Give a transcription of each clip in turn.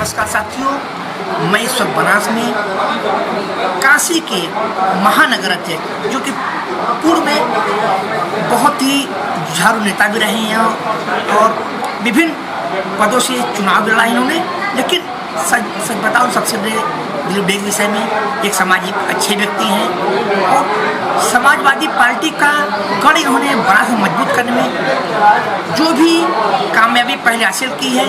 नमस्कार साथियों, मैं इस वक्त बनारस में काशी के महानगर अध्यक्ष जो कि पूर्व में बहुत ही जुझारू नेता भी रहे हैं और विभिन्न पदों से चुनाव लड़ा इन्होंने, लेकिन सच बताऊं सबसे बड़े दिलीप डे के विषय में एक सामाजिक अच्छे व्यक्ति हैं और समाजवादी पार्टी का गढ़ इन्होंने बड़ा सा मजबूत करने में जो भी कामयाबी पहले हासिल की है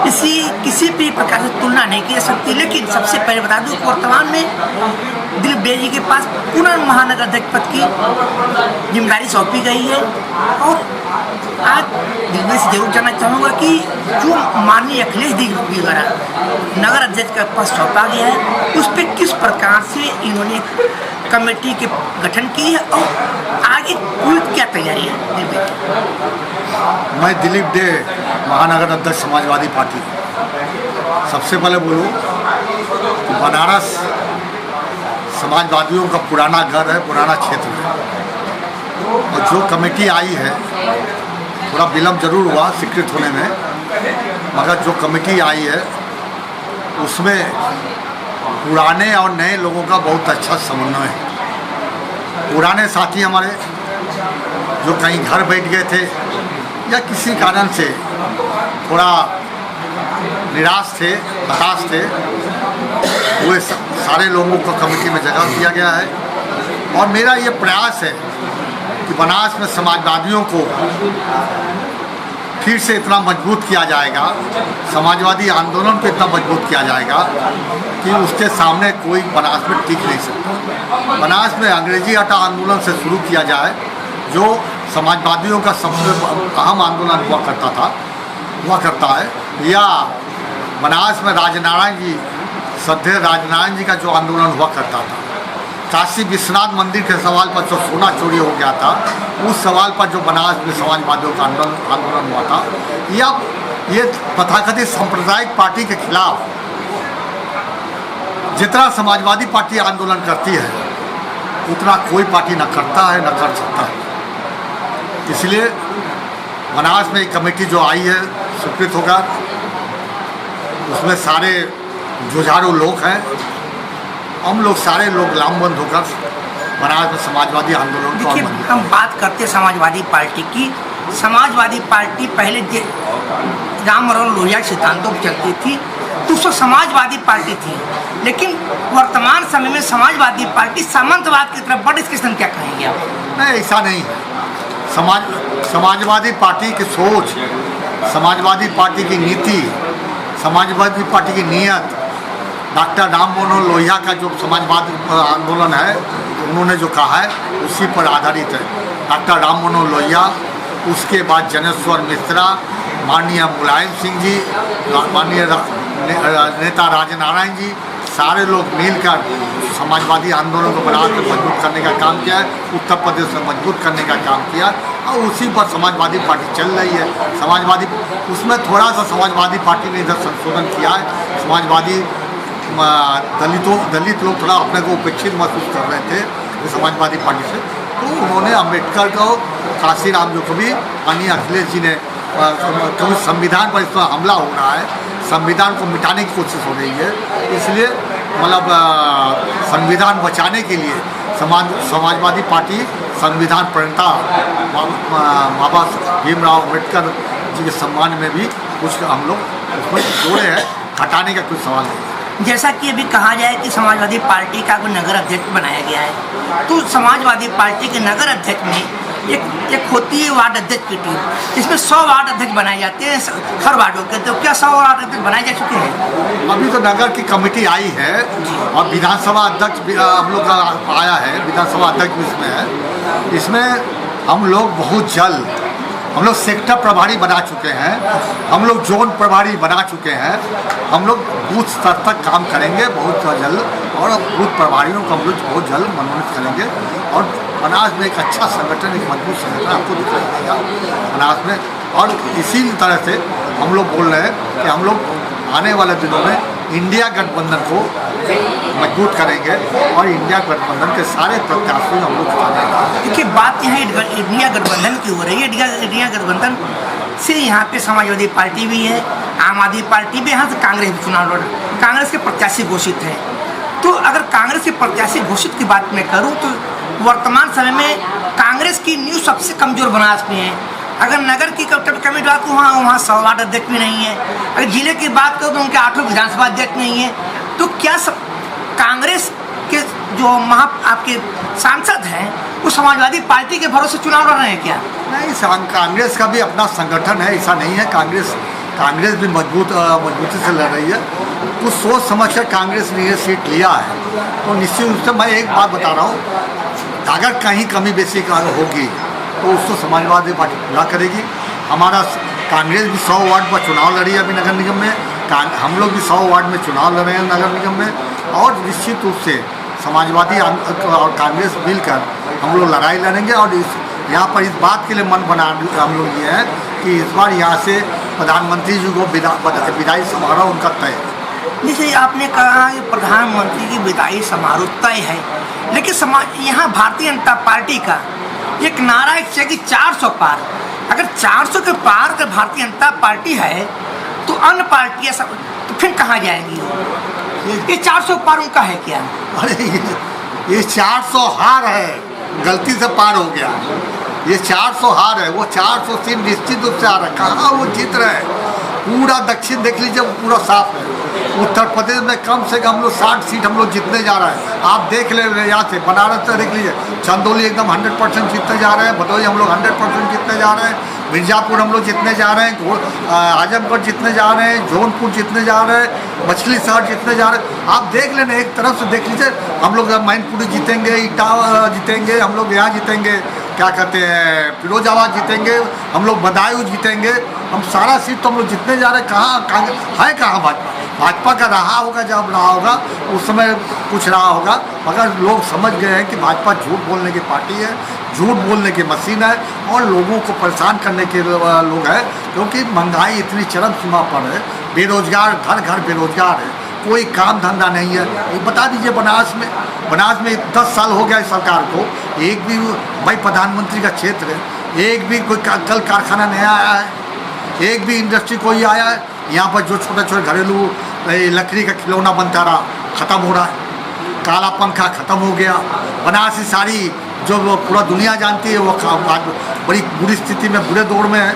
इसी किसी भी प्रकार से तुलना नहीं की जा सकती। लेकिन सबसे पहले बता दूं वर्तमान में दिलीप डे जी के पास पुनर्महानगर अध्यक्ष पद की जिम्मेदारी सौंपी गई है और आज दिल्ली से जरूर जानना चाहूँगा कि जो माननीय अखिलेश जी द्वारा नगर अध्यक्ष का पद सौंपा गया है उस पर किस प्रकार से इन्होंने कमेटी के गठन की है और आगे कोई क्या तैयारी है। मैं दिलीप डे महानगर अध्यक्ष समाजवादी पार्टी। सबसे पहले बोलूँ कि बनारस समाजवादियों का पुराना घर है, पुराना क्षेत्र है और जो कमेटी आई है थोड़ा विलम्ब जरूर हुआ स्वीकृत होने में, मगर जो कमेटी आई है उसमें पुराने और नए लोगों का बहुत अच्छा समन्वय है। पुराने साथी हमारे जो कहीं घर बैठ गए थे या किसी कारण से थोड़ा निराश थे, हताश थे, वो सारे लोगों को कमेटी में जगह दिया गया है और मेरा ये प्रयास है कि बनारस में समाजवादियों को फिर से इतना मजबूत किया जाएगा, समाजवादी आंदोलन को इतना मजबूत किया जाएगा कि उसके सामने कोई बनारस में टिक नहीं सकता। बनारस में अंग्रेजी हटा आंदोलन से शुरू किया जाए जो समाजवादियों का सबसे अहम आंदोलन हुआ करता है, या बनारस में राजनारायण जी श्रद्धेय राजनारायण जी का जो आंदोलन हुआ करता था, काशी विश्वनाथ मंदिर के सवाल पर जो सोना चोरी हो गया था उस सवाल पर जो बनारस में समाजवादियों का आंदोलन हुआ था, या ये तथाकथित सांप्रदायिक पार्टी के खिलाफ जितना समाजवादी पार्टी आंदोलन करती है उतना कोई पार्टी न करता है न कर सकता है। इसलिए बनारस में एक कमेटी जो आई है स्वीकृत होगा, उसमें सारे जुझारू लोग हैं, हम लोग सारे लोग लामबंद होकर बनारस में समाजवादी आंदोलन को। देखिए, हम बात करते हैं समाजवादी पार्टी की। समाजवादी पार्टी पहले राम मनोहर लोहिया के सिद्धांतों पर चलती थी तो उसको समाजवादी पार्टी थी, लेकिन वर्तमान समय में समाजवादी पार्टी सामंतवाद की तरफ बढ़, इसके संग क्या कहेंगे आप? नहीं, ऐसा नहीं है। समाजवादी पार्टी की सोच, समाजवादी पार्टी की नीति, समाजवादी पार्टी की नीयत, डॉक्टर राम मनोहर लोहिया का जो समाजवादी आंदोलन है उन्होंने जो कहा है उसी पर आधारित है। डॉक्टर राम मनोहर लोहिया, उसके बाद जनेश्वर मिश्रा, माननीय मुलायम सिंह जी, माननीय नेता राजनारायण जी, सारे लोग मिलकर समाजवादी आंदोलन को बनारस में मजबूत करने का काम किया है, उत्तर प्रदेश में मजबूत करने का काम किया और उसी पर समाजवादी पार्टी चल रही है। समाजवादी उसमें थोड़ा सा समाजवादी पार्टी ने इधर संशोधन किया है। समाजवादी दलित लोग थोड़ा अपने को उपेक्षित महसूस कर रहे थे समाजवादी पार्टी से, तो उन्होंने अम्बेडकर को, काशीराम जो कभी माननीय अखिलेश जी ने कभी संविधान पर इस पर हमला हो रहा है, संविधान को मिटाने की कोशिश हो रही है, इसलिए मतलब संविधान बचाने के लिए समाजवादी पार्टी संविधान प्रणेता बाबा भीमराव अम्बेडकर जी के सम्मान में भी कुछ हम लोग उसमें जोड़े हैं, हटाने का कुछ सवाल नहीं है। जैसा कि अभी कहा जाए कि समाजवादी पार्टी का कोई नगर अध्यक्ष बनाया गया है, तो समाजवादी पार्टी के नगर अध्यक्ष में एक होती है वार्ड अध्यक्ष की टीम, जिसमें 100 वार्ड अध्यक्ष बनाए जाते हैं हर वार्डों के। तो क्या 100 वार्ड अध्यक्ष बनाए जा चुके हैं? अभी तो नगर की कमेटी आई है और विधानसभा अध्यक्ष हम लोग का आया है, विधानसभा अध्यक्ष भी इसमें है। इसमें हम लोग बहुत जल्द हम लोग सेक्टर प्रभारी बना चुके हैं, हम लोग जोन प्रभारी बना चुके हैं, हम लोग बूथ स्तर तक काम करेंगे बहुत जल्द और बूथ प्रभारियों को हम लोग बहुत जल्द मनोनीत करेंगे और बनारस में एक अच्छा संगठन, एक मजबूत संगठन आपको दिखाई देगा बनारस में। और इसी तरह से हम लोग बोल रहे हैं कि हम लोग आने वाले दिनों में इंडिया गठबंधन को मजबूत करेंगे और इंडिया गठबंधन के सारे प्रत्याशी हम लोग जिताएंगे। देखिए, बात यहाँ इंडिया गठबंधन की हो रही है। इंडिया गठबंधन से यहाँ पे समाजवादी पार्टी भी है, आम आदमी पार्टी भी, यहाँ से कांग्रेस भी चुनाव लड़, कांग्रेस के प्रत्याशी घोषित है। तो अगर कांग्रेस के प्रत्याशी घोषित की बात मैं करूँ तो वर्तमान समय में कांग्रेस की न्यूज़ सबसे कमज़ोर बनारस में है। अगर नगर की कमेटी बात को वहाँ 100 वार्ड अध्यक्ष में नहीं है। अगर जिले की बात करो तो उनके 8 विधानसभा अध्यक्ष नहीं है। तो क्या कांग्रेस के जो आपके सांसद हैं वो समाजवादी पार्टी के भरोसे चुनाव लड़ रहे हैं क्या? नहीं, कांग्रेस का भी अपना संगठन है, ऐसा नहीं है। कांग्रेस भी मजबूती से लड़ रही है। कुछ सोच समझ कर कांग्रेस ने ये सीट लिया है, तो निश्चित रूप से मैं एक बात बता रहा हूँ, अगर कहीं कमी बेसी होगी तो उसको समाजवादी पार्टी पूरा करेगी। हमारा कांग्रेस भी 100 वार्ड पर चुनाव लड़ी है अभी नगर निगम में, हम लोग भी 100 वार्ड में चुनाव लड़ रहे हैं नगर निगम में, और निश्चित रूप से समाजवादी और कांग्रेस मिलकर हम लोग लड़ाई लड़ेंगे। और यहाँ पर इस बात के लिए मन बना हम लोग ये है कि इस बार यहाँ से प्रधानमंत्री जी को विदाई समारोह उनका तय है। जैसे आपने कहा कि प्रधानमंत्री की विदाई समारोह तय है, लेकिन यहाँ भारतीय जनता पार्टी का एक नारा है कि 400 पार। अगर 400 के पार अगर भारतीय जनता पार्टी है तो अन्य पार्टियाँ सब तो फिर कहाँ जाएंगी? ये 400 पार उनका है क्या? अरे ये 400 हार है, गलती से पार हो गया। ये 400 हार है, वो 400 सीट निश्चित रूप से आ रहा है। कहाँ वो जीत रहे हैं? पूरा दक्षिण देख लीजिए, वो पूरा साफ है। उत्तर प्रदेश में कम से कम हम लोग 60 सीट हम लोग जीतने जा रहे हैं। आप देख ले यहाँ से बनारस से देख लीजिए, चंदौली एकदम 100% जीतने जा रहे हैं, भदोही हम लोग 100% जीतने जा रहे हैं, मिर्ज़ापुर हम लोग जीतने जा रहे हैं, आजमगढ़ जीतने जा रहे हैं, जौनपुर जीतने जा रहे हैं, मछली शहर जीतने जा रहे हैं। आप देख लेना, एक तरफ से देख लीजिए, हम लोग मैनपुरी जीतेंगे, इटावा जीतेंगे, हम लोग यहाँ जीतेंगे, क्या कहते हैं, फिरोजाबाद जीतेंगे, हम लोग बदायूं जीतेंगे। हम सारा सीट तो हम लोग जीतने जा रहे हैं। कहाँ भाजपा का रहा होगा, जब रहा होगा उस समय कुछ रहा होगा, मगर लोग समझ गए हैं कि भाजपा झूठ बोलने की पार्टी है, झूठ बोलने की मशीन है और लोगों को परेशान करने के लोग हैं। क्योंकि महंगाई इतनी चरम सीमा पर है, बेरोजगार घर घर बेरोजगार है, कोई काम धंधा नहीं है। ये बता दीजिए, बनारस में 10 साल हो गया इस सरकार को, एक भी भाई प्रधानमंत्री का क्षेत्र है, एक भी कोई कल कारखाना नया आया है, एक भी इंडस्ट्री कोई आया है? यहाँ पर जो छोटे छोटे घरेलू लकड़ी का खिलौना बनता रहा, ख़त्म हो रहा है। काला पंखा ख़त्म हो गया। बनारसी साड़ी जो वो पूरा दुनिया जानती है, वो बड़ी बुरी स्थिति में, बुरे दौर में है।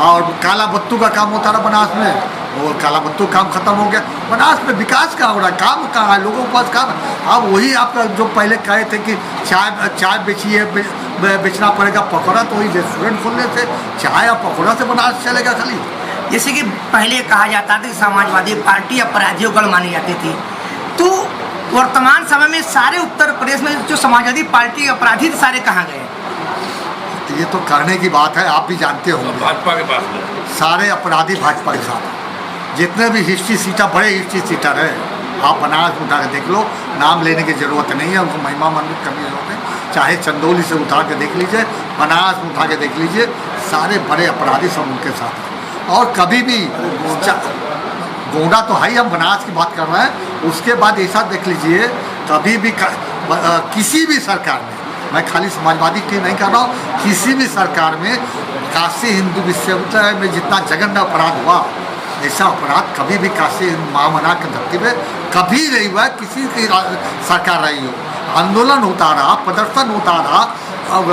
और काला बत्तू का काम होता रहा बनारस में, वो काला बत्तू काम खत्म हो गया। बनारस में विकास कहाँ हो रहा है? काम कहाँ है? लोगों के पास काम। अब वही आपका जो पहले कहे थे कि चाय बेचिए, बेचना पड़ेगा, पकौड़ा, तो वही रेस्टोरेंट खोलने से चाय और पकौड़ा से बनारस चलेगा खाली। जैसे कि पहले कहा जाता था कि समाजवादी पार्टी अपराधियों गढ़ मानी जाती थी, तो वर्तमान समय में सारे उत्तर प्रदेश में जो समाजवादी पार्टी अपराधी थे सारे कहाँ गए? ये तो करने की बात है, आप भी जानते होंगे, भाजपा के पास सारे अपराधी भाजपा के साथ। जितने भी हिस्ट्री सीटर, बड़े हिस्ट्री सीटर है, आप बनारस उठा के देख लो, नाम लेने की ज़रूरत नहीं है, उनको महिमा मंडित करने की ज़रूरत है। चाहे चंदौली से उठा के देख लीजिए, बनारस में उठा के देख लीजिए, सारे बड़े अपराधी सब उनके साथ हैं। और कभी भी गोंडा तो है ही, हम बनारस की बात कर रहे हैं, उसके बाद ऐसा देख लीजिए, कभी भी किसी भी सरकार में, मैं खाली समाजवादी की नहीं कर रहा हूँ, किसी भी सरकार में काशी हिंदू विश्वविद्यालय में जितना जघन्य अपराध हुआ, ऐसा अपराध कभी भी काशी महामना के धरती में कभी नहीं हुआ। किसी की सरकार रही हो, आंदोलन होता रहा, प्रदर्शन होता रहा, अब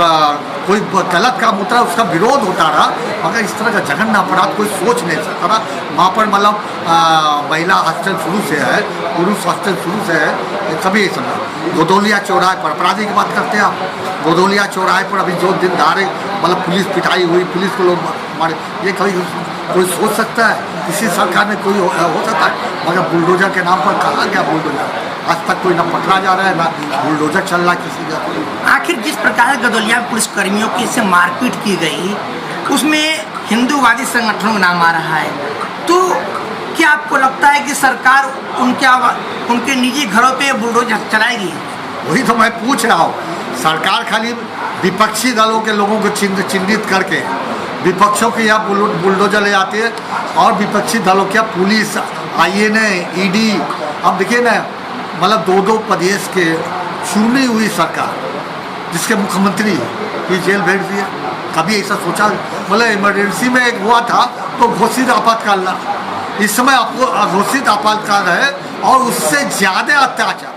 कोई गलत काम होता है उसका विरोध होता रहा, मगर इस तरह का जघन्य अपराध कोई सोच नहीं सकता रहा। वहाँ पर मतलब महिला हॉस्टल शुरू से है, पुरुष हॉस्टल शुरू से है, कभी ऐसा नहीं। गोदौलिया चौराहे पर अपराधी की बात करते हैं आप, गोदौलिया चौराहे पर अभी जो दिन धारे मतलब पुलिस पिटाई हुई, पुलिस को लोग मारे, ये कभी कोई सोच सकता है? किसी सरकार में कोई हो सकता है? मगर बुलडोजर के नाम पर कहाँ गया बुलडोजर? आज तक कोई ना पकड़ा जा रहा है, ना बुलडोजर चल रहा है किसी का। आखिर जिस प्रकार गदौलिया पुलिसकर्मियों की से मारपीट की गई, उसमें हिंदूवादी संगठनों का नाम आ रहा है, तो क्या आपको लगता है कि सरकार उनके निजी घरों पे बुलडोजर चलाएगी? वही तो मैं पूछ रहा हूँ। सरकार खाली विपक्षी दलों के लोगों को चिन्हित करके विपक्षों के यहाँ बुलडोजर ले जाती है और विपक्षी दलों के पुलिस INA, ED, अब देखिए ना, मतलब दो प्रदेश के चुनी हुई सरकार जिसके मुख्यमंत्री ये जेल भेज दिए। कभी ऐसा सोचा? मतलब इमरजेंसी में एक हुआ था तो घोषित आपातकाल ला, इस समय आपको घोषित आपातकाल है और उससे ज़्यादा अत्याचार।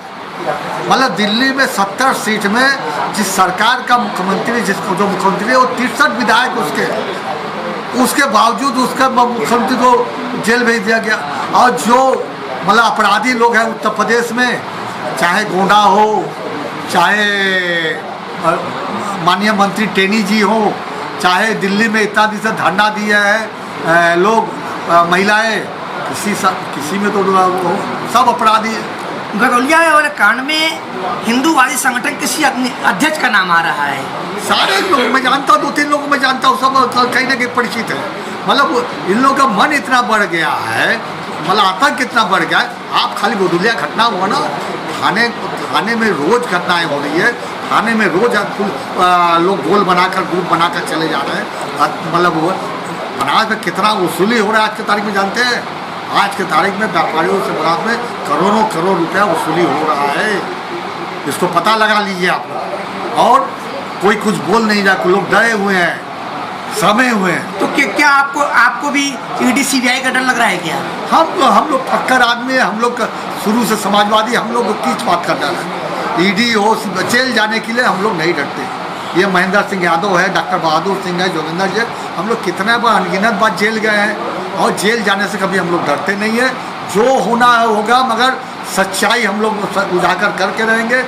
मतलब दिल्ली में 70 सीट में जिस सरकार का मुख्यमंत्री, जिसको जो मुख्यमंत्री है वो 63 विधायक उसके बावजूद उसका मुख्यमंत्री को जेल भेज दिया गया। और जो मतलब अपराधी लोग हैं उत्तर प्रदेश में, चाहे गोंडा हो, चाहे माननीय मंत्री टेनी जी हो, चाहे दिल्ली में इतना दिन से धरना दिए हैं लोग, महिलाएं, किसी में तो सब अपराधी है। गदौलिया वाले कांड में हिंदूवादी संगठन किसी अध्यक्ष का नाम आ रहा है। सारे लोग मैं जानता हूँ, 2-3 लोगों को मैं जानता हूँ, सब कहीं ना कहीं परिचित है। मतलब इन लोगों का मन इतना बढ़ गया है, मतलब आतंक इतना बढ़ गया है। आप खाली गदौलिया घटना हुआ ना, थाने में रोज घटनाएं हो रही है, थाने में रोज लोग गोल बनाकर ग्रुप बनाकर चले जा रहे हैं। मतलब वो बनारस में कितना वसूली हो रहा है आज की तारीख में जानते हैं? आज के तारीख में व्यापारियों से बनारस में करोड़ों करोड़ रुपया वसूली हो रहा है। इसको पता लगा लीजिए आप लोग। और कोई कुछ बोल नहीं रहा, लोग डरे हुए हैं, समय हुए हैं। तो क्या आपको भी ED CBI का डर लग रहा है क्या? हम लोग फक्कर आदमी है, हम लोग शुरू से समाजवादी, हम लोग किस बात का डर है? ED हो, जेल जाने के लिए हम लोग नहीं डरते। ये महेंद्र सिंह यादव है, डॉक्टर बहादुर सिंह है, जोगिंदर जी, हम लोग कितना बार अनगिनत बार जेल गए हैं और जेल जाने से कभी हम लोग डरते नहीं है। जो होना है होगा, मगर सच्चाई हम लोग उजागर करके रहेंगे।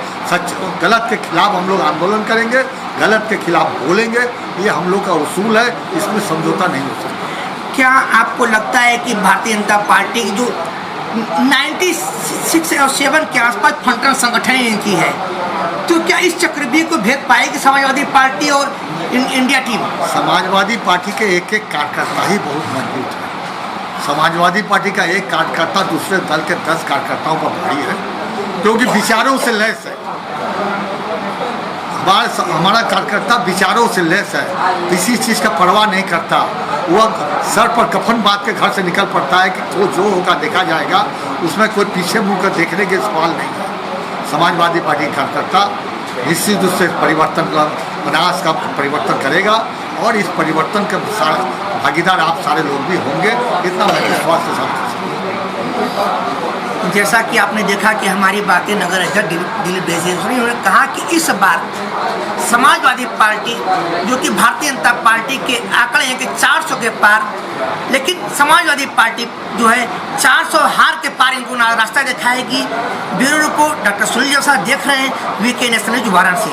गलत के खिलाफ हम लोग आंदोलन करेंगे, गलत के खिलाफ बोलेंगे। ये हम लोग का उसूल है, इसमें समझौता नहीं हो सकता। क्या आपको लगता है कि भारतीय जनता पार्टी की जो 96 और 7 के आसपास फ्रंटल संगठन इनकी है, तो क्या इस चक्रव्यूह को भेद पाएगी समाजवादी पार्टी और इंडिया टीम? समाजवादी पार्टी के एक कार्यकर्ता ही बहुत मजबूत है। समाजवादी पार्टी का एक कार्यकर्ता दूसरे दल के 10 कार्यकर्ताओं पर भारी है, क्योंकि विचारों से लैस है। हमारा कार्यकर्ता विचारों से लैस है, किसी चीज़ का परवाह नहीं करता। वह सर पर कफन बांध के घर से निकल पड़ता है कि वो जो होगा देखा जाएगा, उसमें कोई पीछे मुड़ कर देखने के सवाल नहीं है। समाजवादी पार्टी कार्यकर्ता निश्चित रूप से परिवर्तन बनारस का परिवर्तन करेगा और इस परिवर्तन के भागीदार आप सारे लोग भी होंगे, इतना मैं विश्वास के साथ। जैसा कि आपने देखा कि हमारी बातें नगर अध्यक्ष दिलीप बेसेश्वरी उन्होंने कहा कि इस बार समाजवादी पार्टी, जो कि भारतीय जनता पार्टी के आंकड़े हैं कि 400 के पार, लेकिन समाजवादी पार्टी जो है 400 हार के पार इनको रास्ता दिखाएगी। Bureau report doctor Sunil Joshi देख रहे हैं वीके नेशनल न्यूज़ वाराणसी।